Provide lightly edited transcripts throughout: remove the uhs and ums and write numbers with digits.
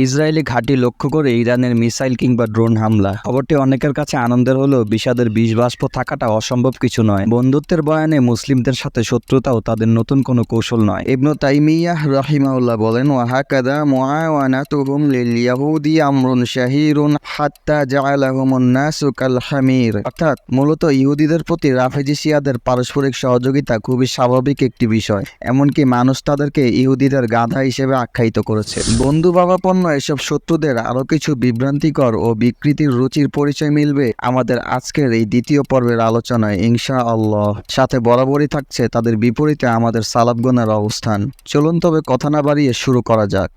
Israeli ঘাঁটি লক্ষ্য করে ইরানের মিসাইল কিংবা ড্রোন হামলা। খবরটি অনেকের কাছে আনন্দের হলেও বিষাদের বিষবাষ্প থাকাটা অসম্ভব কিছু নয়। বন্ধুত্বের বয়ানে মুসলিমদের সাথে শত্রুতাও তাদের নতুন কোনো কৌশল নয়। ইবনু তাইমিয়াহ রাহিমাহুল্লাহ বলেন, ওয়াহাকাদা মুআওয়ানাতুহুম লিল ইয়াহুদি আমরুন শাহিরুন হাত্তা জাআলাহুমুন নাসু কাল হামির। অর্থাৎ মূলত ইহুদিদের প্রতি রাফেজি শিয়াদের পারস্পরিক সহযোগিতা খুবই স্বাভাবিক একটি বিষয়। এমনকি মানুষ তাদেরকে ইহুদিদের গাধা হিসেবে আখ্যায়িত করেছে। বন্ধু ভাবাপন্ন এসব শত্রুদের আরো কিছু বিভ্রান্তিকর ও বিকৃতির রুচির পরিচয় মিলবে আমাদের আজকের এই দ্বিতীয় পর্বের আলোচনায় ইনশাআল্লাহ। সাথে বরাবরই থাকছে তাদের বিপরীতে আমাদের সালাফগণের অবস্থান। চলুন তবে কথা না বাড়িয়ে শুরু করা যাক।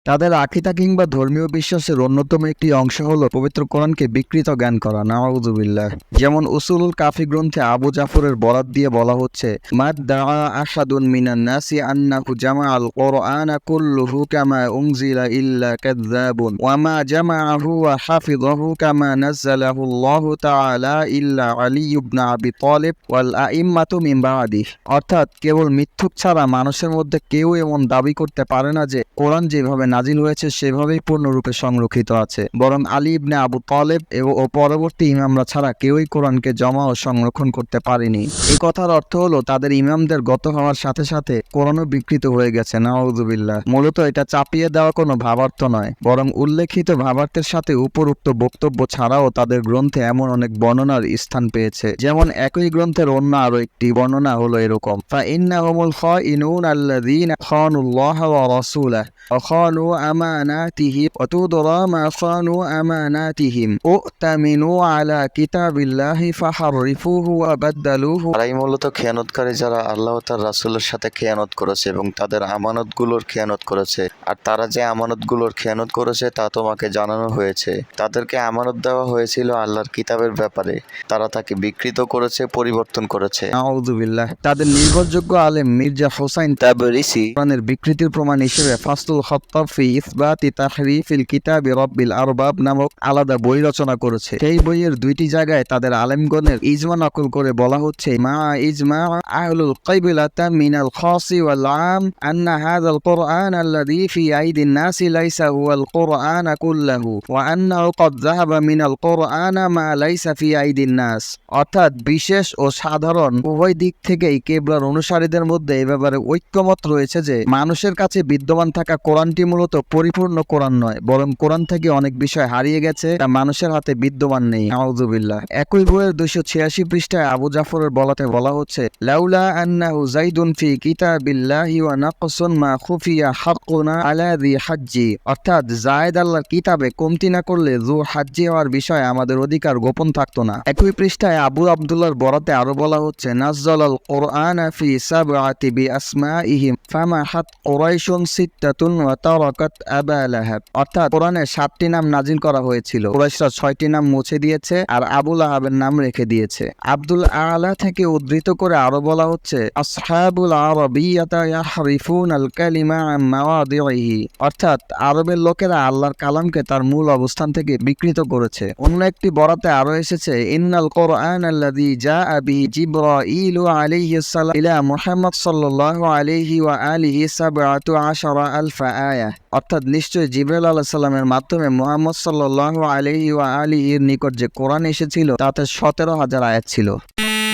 তাদের আকীদা কিংবা ধর্মীয় বিশ্বাসের অন্যতম একটি অংশ হলো পবিত্র কোরআনকে বিকৃত জ্ঞান করা, নাউযুবিল্লাহ। যেমন উসুলুল কাফি গ্রন্থে আবু জাফরের বরাত দিয়ে বলা হচ্ছে, মাদ্দাআ আহাদুন মিনান নাসি আন্নাহু জামাআল কুরআনা কুল্লুহু কামা উনজিলা ইল্লা কাযযাবুন ওয়া মা জামাআহু ওয়া হাফিযাহু কামা নাযালাহু আল্লাহু তাআলা ইল্লা আলী ইবনে আবি তালিব ওয়াল আইম্মাতু মিন বা'দিহি। অর্থাৎ কেবল মিথ্যুক ছাড়া মানুষের মধ্যে কেউ এমন দাবি করতে পারে না যে কোরআন যেভাবে নাজিল হয়েছে সেভাবেই পূর্ণরূপে সংরক্ষিত আছে, বরং আলী ইবনে আবু তালেব ও পরবর্তী ইমামরা ছাড়া কেউই কোরআনকে জমা ও সংরক্ষণ করতে পারেনি। এই কথার অর্থ হলো তাদের ইমামদের গত হওয়ার সাথে সাথে কোরআনও বিকৃত হয়ে গেছে, নাউযুবিল্লাহ। মূলত এটা চাপিয়ে দেওয়া কোনো ভাবার্থ নয়, বরং উল্লেখিত ভাবার্থের সাথে উপরোক্ত বক্তব্য ছাড়াও তাদের গ্রন্থে এমন অনেক বর্ণনার স্থান পেয়েছে। যেমন একই গ্রন্থের অন্য আরো একটি বর্ণনা হলো এরকম, ফাইন্নাহুমুল খাইনুন আল্লাযীনা খানুল্লাহ ওয়া রাসূলাহু ওয়া খানু আমানাতিহিম ওয়া তুদরা মা খানু আমানাতিহিম উতামিনু আলা কিতাবিল্লাহি ফাহারিফুহু ওয়া বাদদালুহু। তারাই মূলত খেয়ানতকারী যারা আল্লাহ ও তার রাসূলের সাথে খেয়ানত করেছে এবং তাদের আমানতগুলোর খেয়ানত করেছে। আর তারা যে আমানতগুলোর খেয়ানত করেছে তা তোমাকে জানানো হয়েছে। তাদেরকে আমানত দেওয়া হয়েছিল আল্লাহর কিতাবের ব্যাপারে, তারা তাকে বিকৃত করেছে, পরিবর্তন করেছে, নাউযুবিল্লাহ। তাদের নির্ভরযোগ্য আলেম মির্জা হুসাইন তাবরিসি কোরআনের বিকৃতির প্রমাণ হিসেবে ফাসলুল খাত্তাব ফি ইসবাতি তাহরিফিল কিতাবি রাব্বিল আরবাব নামক আলাদা বই রচনা করেছে। সেই বইয়ের দুইটি জায়গায় তাদের আলেমগণের ইজমা নকল করে বলা হচ্ছে, মা ইজমা আহলুল কিবলাতা মিনাল খাসি ওয়াল আম আন্না হাযাল কুরআন আল্লাযী ফি আইদিন নাসি লাইসা হুয়াল কুরআন কুল্লাহু ওয়া আন্নাহু ক্বাদ যাহাবা মিনাল কুরআন মা লাইসা ফি আইদিন নাস। অর্থাৎ বিশেষ ও সাধারণ উভয় দিক থেকেই কিবলার অনুসারীদের মধ্যে এ ব্যাপারে ঐক্যমত রয়েছে যে মানুষের কাছে বিদ্যমান থাকা কোরআনটি মূলত পরিপূর্ণ কোরআন নয়, বরং কোরআন থেকে অনেক বিষয় হারিয়ে গেছে, তা মানুষের হাতে বিদ্যমান নেই, নাউযুবিল্লাহ। একই বইয়ের 286 পৃষ্ঠায় আবু জাফরের বলাতে বলা হচ্ছে, লাউলা আন্নাহু যাইদুন ফি কিতাবিল্লাহি ওয়া নাকসুন মা খুফিয়া হাক্কুনা আলা যি হাজ্জি। অর্থাৎ যায়েদ আল্লাহর কিতাবে কমতি না করলে যু হাজ্জি হওয়ার বিষয়ে আমাদের অধিকার গোপন থাকতো না। একই পৃষ্ঠায় আবু আব্দুল্লাহর বরাতে আরো বলা হচ্ছে, নাযালাল কুরআন ফি সাবআতি বিআসমাইহিম ফামাহাত কুরাইশুন সিত্তাতুন ওয়া তারাকাত আবা লাহাব। অর্থাৎ কোরআনে 7টি নাম নাজিল করা হয়েছিল, কুরাইশরা 6টি নাম মুছে দিয়েছে আর আবু লাহাবের নাম রেখে দিয়েছে। আব্দুল আলা থেকে উদ্ধৃত করে আরো বলা হচ্ছে, আসহাবুল আরাবিয়াতা ইয়াহরিফুনাল কালিমা আন মাওয়াদিহি। অর্থাৎ আরবের লোকেরা আল্লাহর কালামকে তার মূল অবস্থান থেকে বিকৃত করেছে। অন্য একটি বরাতে আরো এসেছে, ইন্নাল কুরআন আল্লাযী জাআ বিহি জিবরাঈলু আলাইহিস সালাম ইলা মুহাম্মদ সাল্লাল্লাহু আলাইহি ওয়া আলিহি 17,000 আয়াহ। অর্থাৎ নিশ্চয় জিবরাইল আলাইহিস সালামের মাধ্যমে মুহাম্মদ সাল্লাল্লাহু আলাইহি ওয়া আলিহির নিকট যে কোরআন এসেছিল তাতে 17,000 আয়াত ছিল।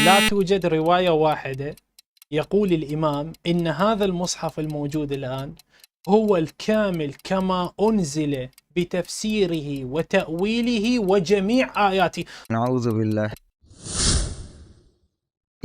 لا توجد رواية واحدة يقول الإمام إن هذا المصحف الموجود الآن هو الكامل كما أنزل بتفسيره وتأويله وجميع آياته. نعوذ بالله.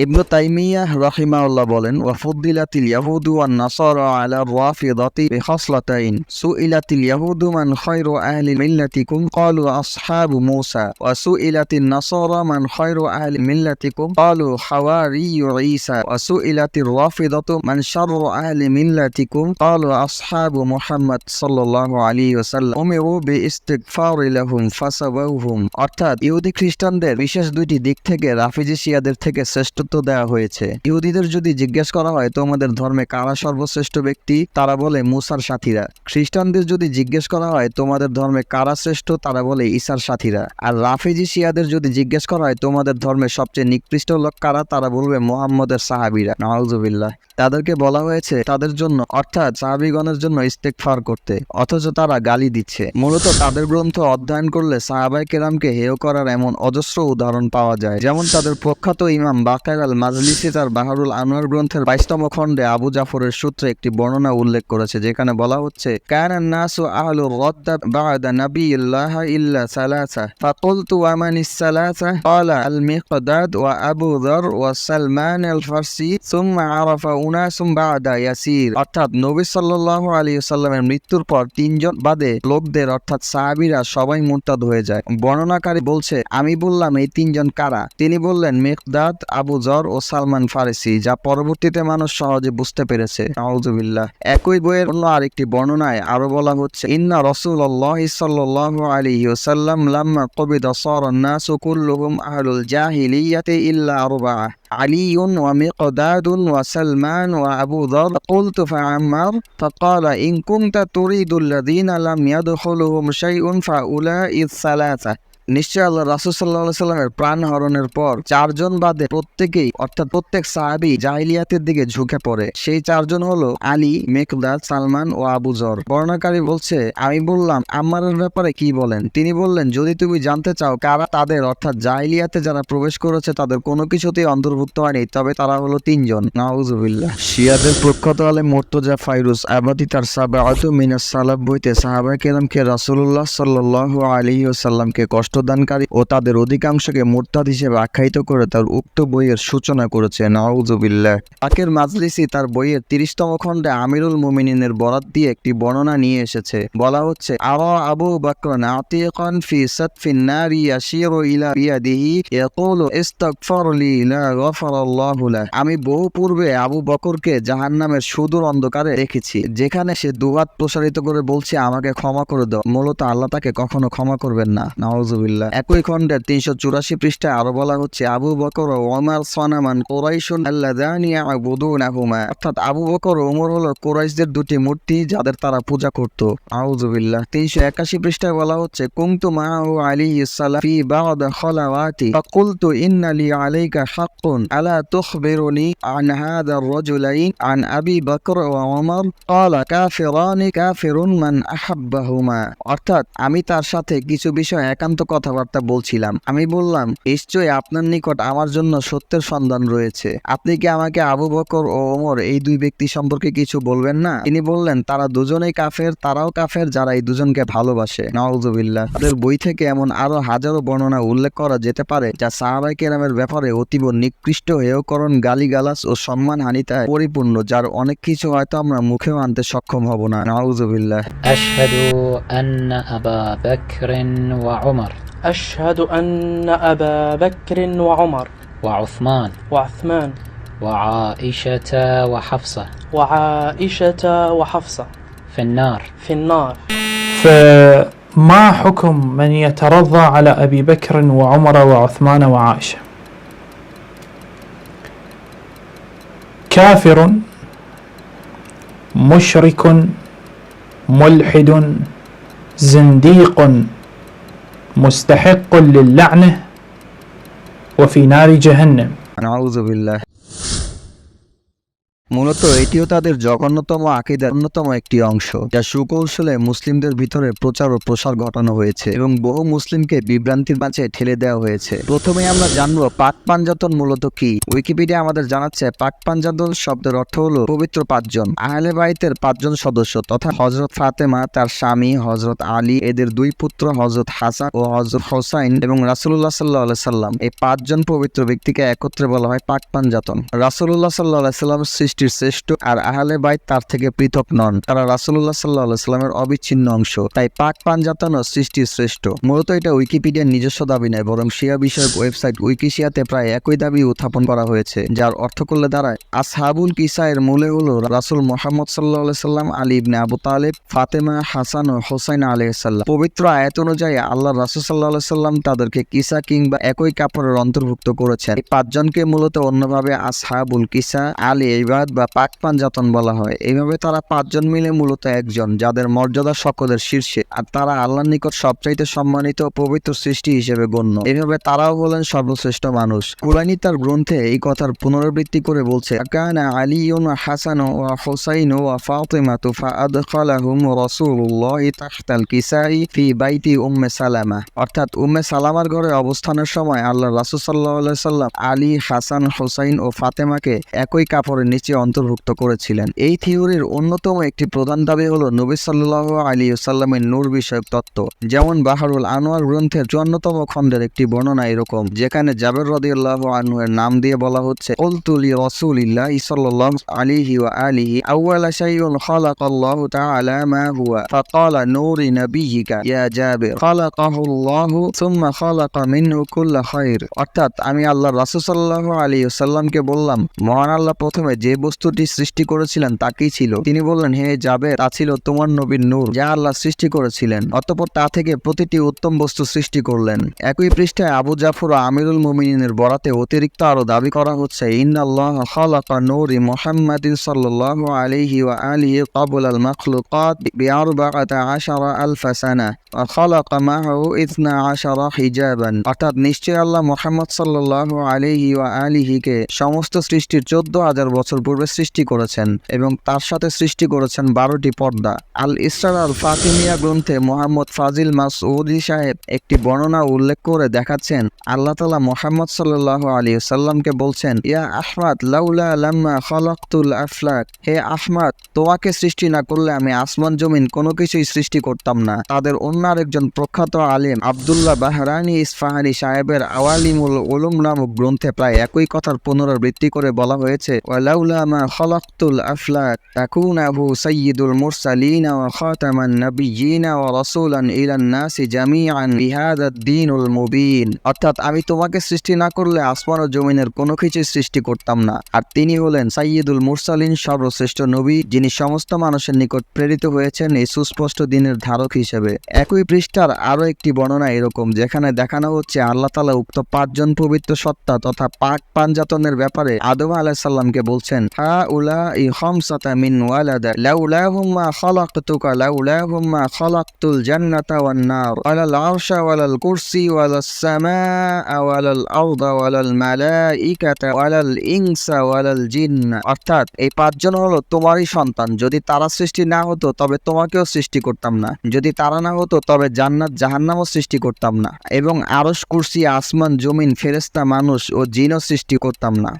ইবনু তাইমিয়াহ রাহিমাহুল্লাহ বলেন, ওয়া ফুদ্দিলাতিল ইয়াহুদু ওয়ান নাসারা আলা রাফিদাতি বিখাসলাতাইন সুইলাতিল ইয়াহুদু মান খায়রু আহলি মিল্লাতিকুম ক্বালু আসহাবু মূসা ওয়া সুইলাতিন নাসারা মান খায়রু আহলি মিল্লাতিকুম ক্বালু হাওয়ারিয়ু ঈসা ওয়া সুইলাতির রাফিদাতু মান শাররু আহলি মিল্লাতিকুম ক্বালু আসহাবু মুহাম্মদ সাল্লাল্লাহু আলাইহি ওয়াসাল্লাম উমিরু বিইস্তিগফারি লাহুম ফাসাবাহুম। অর্থাৎ ইহুদি খ্রিস্টানদের বিশেষ দুইটি দিক থেকে রাফিজি শিয়াদের থেকে শ্রেষ্ঠ দেওয়া হয়েছে। ইহুদিদের যদি জিজ্ঞেস করা হয় তোমাদের ধর্মে কারা সর্বশ্রেষ্ঠ ব্যক্তি, তারা বলে মুসার সাথীরা। খ্রিস্টানদের যদি জিজ্ঞেস করা হয় তোমাদের ধর্মে কারা শ্রেষ্ঠ, তারা বলে ঈসার সাথীরা। আর রাফিজি শিয়াদের যদি জিজ্ঞেস করা হয় তোমাদের ধর্মে সবচেয়ে নিকৃষ্ট লোক কারা, তারা বলবে মুহাম্মদের সাহাবীরা, নাউযুবিল্লাহ। তাদেরকে বলা হয়েছে তাদের জন্য অর্থাৎ সাহাবীগণের জন্য ইস্তেগফার করতে, অথচ তারা গালি দিচ্ছে। মূলত তাদের গ্রন্থ অধ্যয়ন করলে সাহাবায়ে কেরামকে হেয় করার এমন অজস্র উদাহরণ পাওয়া যায়। যেমন তাদের প্রখ্যাত ইমাম বাকার আল মাজলিসি তার বাহারুল আনোয়ার গ্রন্থের 22তম খণ্ডে আবু জাফরের সূত্রে একটি বর্ণনা উল্লেখ করেছে, যেখানে বলা হচ্ছে কানান নাসু আহলুর রাদ্দা বা'দা নাবিয়্যিল্লাহ ইল্লা সালাসা ফাকুলতু ওয়া মানিস সালাসা ক্বালা আল মিকদাদ ওয়া আবু যার ওয়া সালমান আল ফারসি সুম্মা আরাফা উনাসুম বা'দা ইয়াসির। অর্থাৎ নবী সাল্লাল্লাহু আলাইহি ওয়াসাল্লামের মৃত্যুর পর তিনজন বাদে লোকদের অর্থাৎ সাহাবীরা সবাই মুরতাদ হয়ে যায়। বর্ণনাকারী বলছে আমি বললাম এই তিনজন কারা? তিনি বললেন মিকদাদ, আবু যর ও সালমান ফারসি, যা পরবর্তীতে মানুষ সহজে বুঝতে পেরেছে। নাউযুবিল্লাহ। একই বইয়ের অন্য আরেকটি বর্ণনায় আরো বলা হচ্ছে ইন্না রাসূলুল্লাহ সাল্লাল্লাহু আলাইহি ওয়াসাল্লাম লাম্মা কুবিদা সারা নাসু কুল্লুহুম আহলুল জাহিলিয়াতি ইল্লা আরবা'a আলিউন ওয়া মিকদাদুন ওয়া সালমান ওয়া আবু যর কুলতু ফাআম্মার ফাকালা ইন কুনতা তুরিদুল্লাযীনা লাম ইয়াদখুলুহুম শাইউন ফাউলাইস সালাসা। নিশ্চয় আল্লাহ রাসূল সাল্লাল্লাহু আলাইহি সাল্লামের প্রাণ হরণের পর চারজন বাদে প্রত্যেকেই অর্থাৎ প্রত্যেক সাহাবী জাহিলিয়াতের দিকে ঝুঁকে পড়ে। সেই চারজন হলো আলী, মিকদাদ, সালমান ও আবু যর। বর্ণনাকারী বলছে আমি বললাম আম্মারের ব্যাপারে কি বলেন? তিনি বললেন যদি তুমি জানতে চাও কারা তাদের অর্থাৎ জাহিলিয়াতে যারা প্রবেশ করেছে তাদের কোনো কিছুতেই অন্তর্ভুক্ত হয়নি, তবে তারা হলো তিনজন। নাউযুবিল্লাহ। শিয়াদের প্রখ্যাত আলেম মুর্তজা ফাইরুজ আবাদি তার সাবাআতু মিনাস সালাফ বইতে সাহাবায়ে কেরামকে রাসূলুল্লাহ সাল্লাল্লাহু আলাইহি ওয়াসাল্লামকে কষ্টদানকারী ও তাদের অধিকাংশকে মুরতাদ হিসেবে আখ্যায়িত করে তার উক্ত বইয়ের সূচনা করেছে। নাউযুবিল্লাহ। বাকের মাজলিসি তার বইয়ের 30তম খণ্ডে আমিরুল মুমিনিনের বরাত দিয়ে একটি বর্ণনা নিয়ে এসেছে। বলা হচ্ছে আরা আবু বকর আতিকান ফি সাতফিন নারি ইয়াশিরু ইলা বিয়াদিহি ইয়াকুলু ইস্তাগফির লি লা গফারাল্লাহু লা। আমি বহু পূর্বে আবু বকরকে জাহান্নামের সুদূর অন্ধকারে দেখেছি, যেখানে সে দুহাত প্রসারিত করে বলছে আমাকে ক্ষমা করে দাও। মূলত আল্লাহ তাকে কখনো ক্ষমা করবেন না। নাউযুবিল্লাহ। একই খণ্ডের 384 পৃষ্ঠায় আরো বলা হচ্ছে আবু বকর ও ওমর সানামান কুরাইশুন আল্লাযানি ইয়াবুদুনাহুমা। অর্থাৎ আবু বকর ও ওমর হলো কুরাইশদের দুটি মূর্তি যাদের তারা পূজা করত। নাউযুবিল্লাহ। 381 পৃষ্ঠায় বলা হচ্ছে কুনতু মাআহু আলাইহিস সালাম ফি বা'দ খলাওয়াতি ফাকুলতু ইন্না লি আলাইকা হাক্কুন আলা তুখবিরুনি আন হাযা আর-রাজুলাইন আন আবি বকর ওয়া ওমর ক্বালা কাফিরানি কাফিরুন মান আহাব্বাহুমা। অর্থাৎ আমি তার সাথে কিছু বিষয় একান্ত কথাবার্তা বলছিলাম। আমি বললাম নিশ্চয়ই আপনার নিকট আমার জন্য সত্যের সন্ধান রয়েছে, আপনি কি আমাকে আবু বকর ও ওমর এই দুই ব্যক্তি সম্পর্কে কিছু বলবেন না? তিনি বললেন তারা দুজনেই কাফের, তারাও কাফের যারা এই দুজনকে ভালোবাসে। নাউযুবিল্লাহ। তাদের বই থেকে এমন আরো হাজারো বর্ণনা উল্লেখ করা যেতে পারে যা সাহাবায়ে কেরামের ব্যাপারে অতীব নিকৃষ্ট হেয়করণ, গালিগালাজ ও সম্মানহানিতায় পরিপূর্ণ, যার অনেক কিছু হয়তো আমরা মুখেও আনতে সক্ষম হব না। নাউযুবিল্লাহ। أشهد أن أبا بكر وعمر أشهد أن أبا بكر وعمر وعثمان وعثمان وعائشة وحفصة وعائشة وحفصة في النار. في النار. فما حكم من يترضى على أبي بكر وعمر وعثمان وعائشة؟ كافر، مشرك، ملحد، زنديق، مستحق للعنة، وفي نار جهنم. নাউযুবিল্লাহ। মূলত এটিও তাদের জঘন্যতম আকীদার অন্যতম একটি অংশ, যা সুকৌশলে মুসলিমদের ভিতরে প্রচার ও প্রসার ঘটানো হয়েছে এবং বহু মুসলিমকে বিভ্রান্তির মাঝে ঠেলে দেওয়া হয়েছে। প্রথমে আমরা জানবো পাক পাঞ্জাতন মূলত কি। উইকিপিডিয়া আমাদের জানাচ্ছে পাক পাঞ্জাতন শব্দের অর্থ হলো পবিত্র পাঁচজন, আহলে বাইতের পাঁচজন সদস্য তথা হযরত ফাতেমা, তার স্বামী হযরত আলী, এদের দুই পুত্র হযরত হাসান ও হযরত হোসাইন এবং রাসূলুল্লাহ সাল্লাল্লাহু আলাইহি সাল্লাম। এই পাঁচজন পবিত্র ব্যক্তিকে একত্রে বলা হয় পাক পাঞ্জাতন। রাসূলুল্লাহ সাল্লাল্লাহু আলাইহি সাল্লামের সৃষ্টির শ্রেষ্ঠ, আর আহলে বাইত তার থেকে পৃথক নন, তারা রাসূলুল্লাহ সাল্লাল্লাহু আলাইহি সাল্লামের অবিচ্ছিন্ন অংশ। তাই পাক পাঞ্জাতন ও সৃষ্টির শ্রেষ্ঠ। মূলত এটা উইকিপিডিয়ার নিজস্ব দাবি নয়, বরং শিয়া বিষয়ক ওয়েবসাইট উইকিশিয়াতে প্রায় একই দাবি উত্থাপন করা হয়েছে, যার অর্থ করলে দাঁড়ায় আসহাবুল কিসা এর মূলে হলো রাসূল মুহাম্মদ সাল্লাল্লাহু আলাইহি সাল্লাম, আলী ইবনে আবু তালেব, ফাতেমা, হাসান ও হোসাইন আলাইহিস সালাম। পবিত্র আয়াত অনুযায়ী আল্লাহ রাসূল সাল্লাল্লাহু আলাইহি সাল্লাম তাদেরকে কিসা কিংবা একই কাপড়ের অন্তর্ভুক্ত করেছেন। এই পাঁচজনকে মূলত অন্যভাবে আসহাবুল কিসা, আলী ইবাদ বা পাক পাঞ্জাতন বলা হয়। এইভাবে তারা পাঁচজন মিলে মূলত একজন, যাদের মর্যাদা সকলের শীর্ষে, আর তারা আল্লাহর নিকট সবচাইতে সম্মানিত ও পবিত্র সৃষ্টি হিসেবে গণ্য। এইভাবে তারাও হলেন সর্বশ্রেষ্ঠ মানুষ। কুরআনী তার গ্রন্থে এই কথার পুনরাবৃত্তি করে বলছে, কানা আলিয়ুন হাসান ওয়া হুসাইন ওয়া ফাতিমাতু ফাআদখালাহুম রাসূলুল্লাহি তাহতাল কিসাই ফি বাইতি উম্মে সালামা। অর্থাৎ উম্মে সালামার ঘরে অবস্থানের সময় আল্লাহ রাসূল সাল্লাল্লাহু আলাইহি সাল্লাম আলী, হাসান, হুসাইন ও ফাতেমাকে একই কাপড়ের নিচে অন্তর্ভুক্ত করেছিলেন। এই থিওরির অন্যতম একটি প্রধান দাবি হলো নবী সাল্লাল্লাহু আলাইহি ওয়াসাল্লামের নূর বিষয়ক তত্ত্ব। যেমন বাহরুল আনোয়ার গ্রন্থের 54তম খণ্ডের একটি বর্ণনা এরকম, যেখানে জাবের রাদিয়াল্লাহু আনহু এর নাম দিয়ে বলা হচ্ছে, কুলতু লি রাসূলিল্লাহি সাল্লাল্লাহু আলাইহি ওয়া আলিহি আউয়ালা শাইউন খালাকাল্লাহু তাআলা মা হুয়া ফাকালা নূরি নাবিয়িকা ইয়া জাবির খালাকাহুল্লাহু সুম্মা খালাকা মিনহু কুল্লা খায়র। অর্থাৎ আমি আল্লাহর রাসূল সাল্লাল্লাহু আলাইহি ওয়াসাল্লামকে বললাম, মহান আল্লাহ প্রথমে যে বস্তুটি সৃষ্টি করেছিলেন তা কি ছিল? তিনি বললেন, হে জাবের, তা ছিল তোমার নবীর নূর, যা আল্লাহ সৃষ্টি করেছিলেন। অতঃপর তা থেকে প্রতিটি উত্তম বস্তু সৃষ্টি করলেন। একই পৃষ্ঠায় আবু জাফর ও আমিরুল মুমিনিনের বরাতে অতিরিক্ত আরো দাবি করা হচ্ছে, ইন্নাল্লাহা খালাকা নূরি মুহাম্মাদিন সাল্লাল্লাহু আলাইহি ওয়া আলিহি ক্বাবলাল মাখলুকাত বিআরবাআতা আশারা আলফা সানা ওয়া খালাকা মাহু 12 হিজাবান। অর্থাৎ নিশ্চয় আল্লাহ মুহাম্মদ সাল্লাল্লাহু আলাইহি ওয়া আলিহিকে সমস্ত সৃষ্টির 14,000 বছর পূর্বে সৃষ্টি করেছেন এবং তার সাথে সৃষ্টি করেছেন 12টি পর্দা। আল ইসরার আল ফাতিমিয়া গ্রন্থে মোহাম্মদ ফাজিল মাসউদি সাহেব একটি বর্ণনা উল্লেখ করে দেখাচ্ছেন, আল্লাহ তাআলা মুহাম্মদ সাল্লাল্লাহু আলাইহি ওয়াসাল্লামকে বলছেন, ইয়া আহমদ লাউলা লাম্মা খালাকতুল আফলাক। হে আহমদ, তোমাকে সৃষ্টি না করলে আমি আসমান জমিন কোনো কিছুই সৃষ্টি করতাম না। তাদের অন্য আরেকজন প্রখ্যাত আলেম আব্দুল্লাহ বাহরানি ইসফাহানি সাহেবের আওয়ালিমুল উলুম নামক গ্রন্থে প্রায় একই কথার পুনরাবৃত্তি করে বলা হয়েছে, ওয়ালাউলা মা খালাকতুল আফলাক তাকুনাহু সাইয়্যিদুল মুরসালিন ওয়া খাতামান নাবিয়্যিন ওয়া রাসূলান ইলান নাসি জামিআন বিহাদাদ দ্বীনুল মুবিন। অর্থাৎ আমি তোমাকে সৃষ্টি না করলে আসমান ও জমিনের কোনো কিছু সৃষ্টি করতাম না, আর তিনি হলেন সাইয়্যিদুল মুরসালিন, সর্বশ্রেষ্ঠ নবী, যিনি সমস্ত মানুষের নিকট প্রেরিত হয়েছেন এই সুস্পষ্ট দিনের ধারক হিসেবে। একই পৃষ্ঠার আরো একটি বর্ণনা এরকম, যেখানে দেখানো হচ্ছে আল্লাহ তাআলা উক্ত পাঁচজন পবিত্র সত্তা তথা পাক পাঞ্জাতনের ব্যাপারে আদম আলাইহিস সালামকে বলছেন, হাউলাই খামসাতা মিন ওয়ালাদা লাউলাহুম মা খালাকতুকা লাউলাহুম মা খালাকতুল জান্নাতা ওয়ান নার ওয়ালাল আরশা ওয়ালাল কুরসি ওয়ালাস সামাআ ওয়ালাল আরদা ওয়ালাল মালাইকাতা ওয়ালাল ইনসা ওয়ালাল জিন্না। অর্থাৎ এই পাঁচজন হলো তোমারই সন্তান। যদি তারা সৃষ্টি না হতো তবে তোমাকেও সৃষ্টি করতাম না, যদি তারা না হতো তবে জান্নাত জাহান্নামও সৃষ্টি করতাম না, এবং আরশ, কুরসি, আসমান, জমিন, ফেরেশতা, মানুষ ও জিনও সৃষ্টি করতাম না।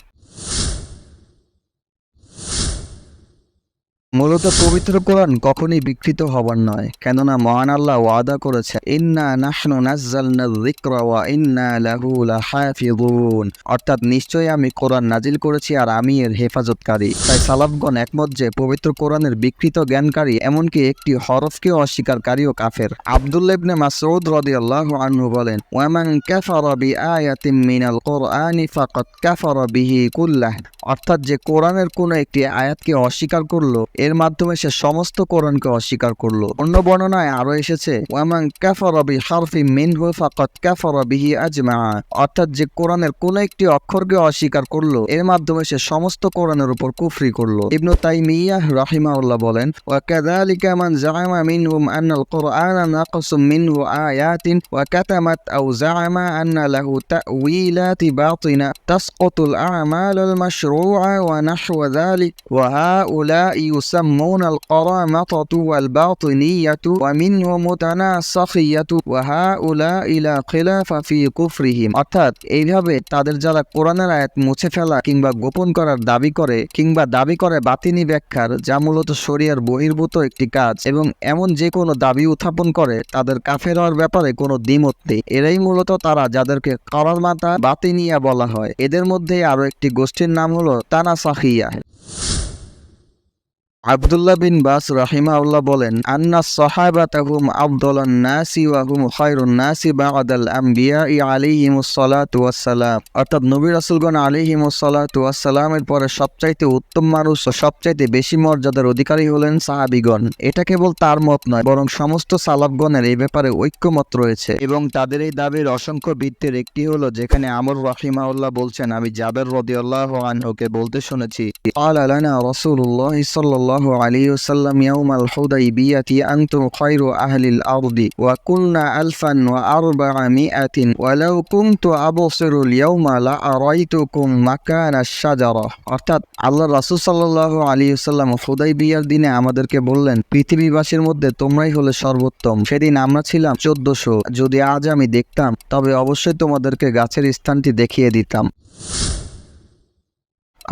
মূলত পবিত্র কোরআন কখনই বিকৃত হবার নয়, কেননা মহান আল্লাহ ওয়াদা করেছে, ইন্না নাহনু নাযালনা যিকরা ওয়া ইন্না লাহু লাহাফিযুন। অর্থাৎ নিশ্চয়ই আমি কোরআন নাজিল করেছি আর আমি এর হেফাজতকারী। তাই সালাফগণ একমত যে পবিত্র কোরআনের বিকৃত জ্ঞানকারী, এমনকি একটি হরফকে অস্বীকারীও কাফের। আব্দুল্লাহ ইবনে মাসউদ রাদিয়াল্লাহু আনহু বলেন, ওয়া মান কাফারা বিআয়াতিন মিনাল কুরআনি ফাকাদ কাফারা বিহি কুল্লাহ। অর্থাৎ যে কোরআনের কোনো একটি আয়াতকে অস্বীকার করলো, এর মাধ্যমে সে সমস্ত কোরআনকে অস্বীকার করলো। অন্য বর্ণনায় আরো এসেছে, ওয়ামান কাফারা বিহারফিন মিনহু ফাকাদ কাফারা বিহি আজমা। অর্থাৎ যে কোরআনের কোনো একটি অক্ষরকে অস্বীকার করলো, এর মাধ্যমে সে সমস্ত কোরআনের উপর কুফরি করলো। ইবনু তাইমিয়াহ রাহিমাহুল্লাহ বলেন, ওয়া কাযালিকা মান যাআমা মিনহুম আন্নাল কুরআনা নাকসুম মিনহু আয়াতিন ওয়া কাতামাত আও যাআমা আন্না লাহু তা'ওয়িলাতি বাতিনা তাসকুতুল আমালুল মাশরুআ ওয়া নাহওয়া যালিক ওয়া হাউলা'i يسمون القرامطة والباطنية ومنهم متناسخية وهؤلاء لا خلاف في كفرهم। অর্থাৎ এইভাবে তাদের যারা কোরআনের আয়াত মুছে ফেলা কিংবা গোপন করার দাবি করে, কিংবা দাবি করে বাতিনি ব্যাখ্যার, যা মূলত শরিয়ার বহির্ভূত একটি কাজ, এবং এমন যে কোনো দাবি উত্থাপন করে, তাদের কাফের হওয়ার ব্যাপারে কোনো দ্বিমত নেই। এরাই মূলত তারা যাদেরকে কারামাতা বাতিনিয়া বলা হয়। এদের মধ্যে আরো একটি গোষ্ঠীর নাম হলো তানাসাখিয়া। আব্দুল্লাহ বিন বাস রাহিমাহুল্লাহ বলেন, আন্না সাহাবাতা হুম আফদালুন নাসি ওয়া হুম খায়রুন নাসি বা'দাল আমবিয়াই আলাইহিমুস সালাতু ওয়াস সালাম। অর্থাৎ নবী রাসূলগণ আলাইহিমুস সালাতু ওয়াস সালামের পরে সবচাইতে উত্তম মানুষ ও সবচাইতে বেশি মর্যাদার অধিকারী হলেন সাহাবীগণ। এটা কেবল তার মত নয়, বরং সমস্ত সালাফগণের এই ব্যাপারে ঐক্যমত রয়েছে এবং তাদের এই দাবির অসংখ্য ভিত্তির একটি হলো যেখানে আমর রাহিমাহুল্লাহ বলছেন, আমি জাবের রাদিয়াল্লাহু আনহুকে বলতে শুনেছি, ক্বালা লানা রাসূলুল্লাহ সাল্লাল্লাহু আলাইহি ওয়াসাল্লাম ইয়াউমাল হুদাইবিয়াতি আনতুম খায়রু আহলিল আরদি ওয়া কুননা আলফান ওয়া আরবা'মিআতিন ওয়া লাউ কুনতু আবসিরুল ইয়াউমা লা আরাইতুকুম মাকানা আশ-শাজারা। অর্থাৎ আল্লাহর রাসূল সাল্লাল্লাহু আলাইহি ওয়াসাল্লাম হুদাইবিয়ার দিনে আমাদেরকে বললেন, পৃথিবীবাসীর মধ্যে তোমরাই হলে সর্বোত্তম। সেদিন আমরা ছিলাম 1400। যদি আজ আমি দেখতাম তবে অবশ্যই তোমাদেরকে গাছের স্থানটি দেখিয়ে দিতাম।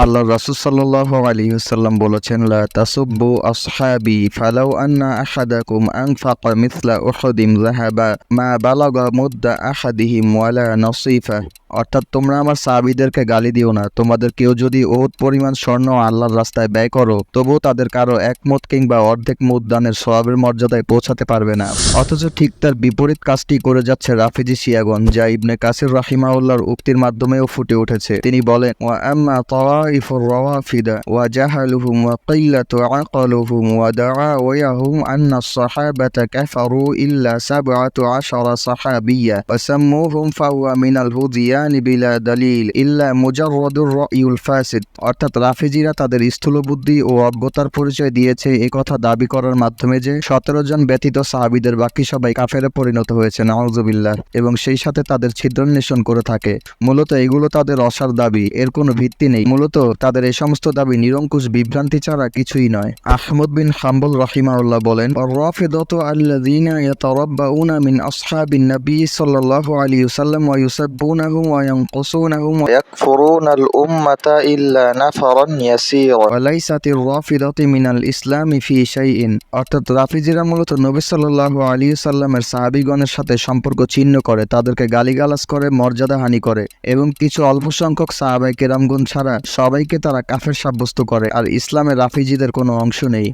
আল্লাহ রাসূল সাল্লাল্লাহু আলাইহি ওয়াসাল্লাম বলেছেন, লা তাসুব্বু আসহাবি ফালাউ আন্না আহাদাকুম আনফাকা মিসলা উহুদিন যাহাবা মা বালাগা মুদ্দা আহাদিহিম ওয়ালা নসিফা। অর্থাৎ তোমরা আমার সাহাবীদেরকে গালি দিও না। তোমাদের কেউ যদি উহুদ পরিমাণ স্বর্ণ আল্লাহর রাস্তায় ব্যয় করো, তবুও তাদের কারো এক মুদ কিংবা অর্ধেক মুদ দানের সওয়াবের মর্যাদায় পৌঁছাতে পারবে না। অথচ ঠিক তার বিপরীত কাজটি করে যাচ্ছে রাফিজি শিয়াগণ, যা ইবনে কাসির রাহিমাহুল্লাহর উক্তির মাধ্যমেও ফুটে উঠেছে। তিনি বলেন, ওয়া আম্মা তাওয়াইফুর রাওয়াফিদা ওয়া জাহালুহুম ওয়া কিল্লাতু আকালুহুম ওয়া দাআওয়াহুম আন্না আস-সাহাবাতা কাফারু ইল্লা 17 সাহাবিয়্যা ওয়া সাম্মুহুম ফাহুয়া মিনাল হুদিয়ান বিলা দালিল ইল্লা মুজাররাদুর রাইউল ফাসিদ। অর্থাৎ রাফিজিরা তাদের স্থূল বুদ্ধি ও অজ্ঞতার পরিচয় দিয়েছে এই কথা দাবি করার মাধ্যমে যে 17 জন ব্যতীত সাহাবীদের বাকি সবাই কাফেরে পরিণত হয়েছে, নাউযুবিল্লাহ, এবং সেই সাথে তাদের ছিদ্রান্বেষণ করে থাকে। মূলত এগুলো তাদের অসার দাবি, এর কোনো ভিত্তি নেই। মূলত তাদের এই সমস্ত দাবি নিরঙ্কুশ বিভ্রান্তি ছাড়া কিছুই নয়। আহমদ বিন হাম্বল রাহিমাহুল্লাহ বলেন, আর-রাফিদাতু আল্লাযীনা ইয়াতারাব্বাউনা মিন আসহাবিন নবী সাল্লাল্লাহু আলাইহি ওয়াসাল্লাম ওয়া ইউসাব্বুনাহুম ওয়া ইয়ানকুসুনাহুম ওয়া ইয়াকফুরুনাল উম্মাতা ইল্লা নাফারান ইয়াসীরা ওয়া লাইসাতির রাফিদাতু মিনাল ইসলামি ফি শাইইন। অর্থাৎ রাফিজিরা মূলত নবী সাল্লাল্লাহু আলাইহি ওয়াসাল্লামের সাহাবীগণের সাথে সম্পর্ক ছিন্ন করে, তাদেরকে গালিগালাজ করে, মর্যাদাহানি করে এবং কিছু অল্প সংখ্যক সাহাবায়ে কেরামগণ ছাড়া সবাইকে তারা কাফের সাব্যস্ত করে, আর ইসলামে রাফিজিদের কোনো অংশ নেই।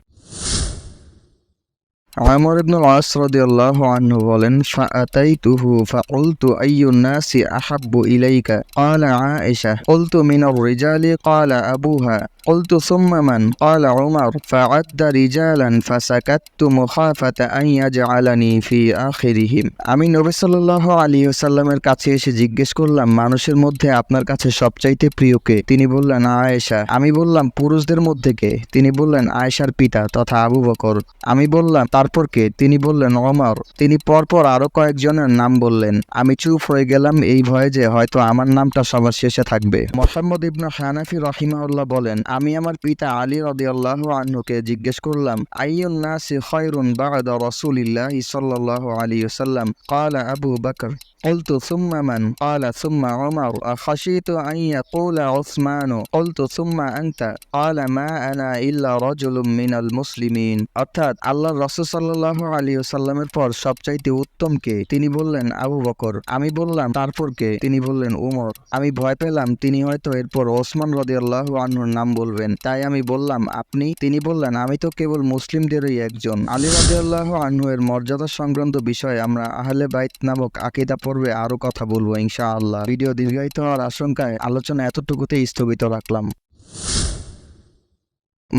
আমর ইবনুল আস রাদিয়াল্লাহু আনহু বলেন, ফাআতাইতুহু ফাকুলতু আইয়ুন নাসি আহাব্বু ইলাইকা ক্বালা আয়েশা কুলতু মিনার রিজালি ক্বালা আবুহা قلت ثم من قال عمر فعد رجالا فسكت مخافة أن يجعلني في آخرهم। আমি নবী সাল্লাল্লাহু আলাইহি ওয়াসাল্লামের কাছে এসে জিজ্ঞেস করলাম, মানুষের মধ্যে আপনার কাছে সবচাইতে প্রিয় কে? তিনি বললেন, আয়েশা। আমি বললাম, পুরুষদের মধ্যে কে? তিনি বললেন, আয়েশার পিতা তথা আবু বকর। আমি বললাম, তারপর কে? তিনি বললেন, ওমর। তিনি পরপর আরো কয়েকজনের নাম বললেন। আমি চুপ হয়ে গেলাম এই ভয়ে যে হয়তো আমার নামটা সবার শেষে থাকবে। মুহাম্মদ ইবনে হানাফি রাহিমাহুল্লাহ বলেন, আমি আমার পিতা আলী রাদিয়াল্লাহু আনহুকে জিজ্ঞেস করলাম, আইয়ুন নাসি খায়রুন বা'দা রাসূলিল্লাহি সাল্লাল্লাহু আলাইহি ওয়াসাল্লাম? ক্বালা আবু বকর। قلت ثم من؟ قال ثم عمر خشيت أن يقول عثمان قلت ثم أنت قال ما أنا إلا رجل من المسلمين। অর্থাৎ আল্লাহর রাসূল সাল্লাল্লাহু আলাইহি ওয়াসাল্লামের পর সবচাইতে উত্তম কে? তিনি বললেন, আবু বকর। আমি বললাম, তারপর কে? তিনি বললেন, উমর। আমি ভয় পেলাম তিনি হয়তো এরপর ওসমান রাদিয়াল্লাহু আনহুর নাম বলবেন, তাই আমি বললাম, আপনি? তিনি বললেন, আমি তো কেবল মুসলিমদেরই একজন। আলী রাদিয়াল্লাহু আনহু এর মর্যাদা সংক্রান্ত বিষয়ে আমরা আহলে বাইত নামক আকীদা পর্বে আরো কথা বলবো ইনশাআল্লাহ। ভিডিও দীর্ঘায়িত হওয়ার আশঙ্কায় আলোচনা এতটুকুতেই স্থগিত রাখলাম।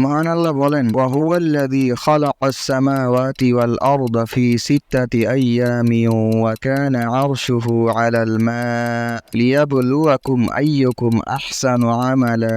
মহান আল্লাহ বলেন, ওয়া হুয়াল্লাযী খালাকাস সামাওয়াতি ওয়াল আরদা ফি সিত্তাতি আইয়ামিন ওয়া কানা আরশুহু আলাল মা লিয়াবলুয়াকুম আইয়ুকুম আহসানু আমালা।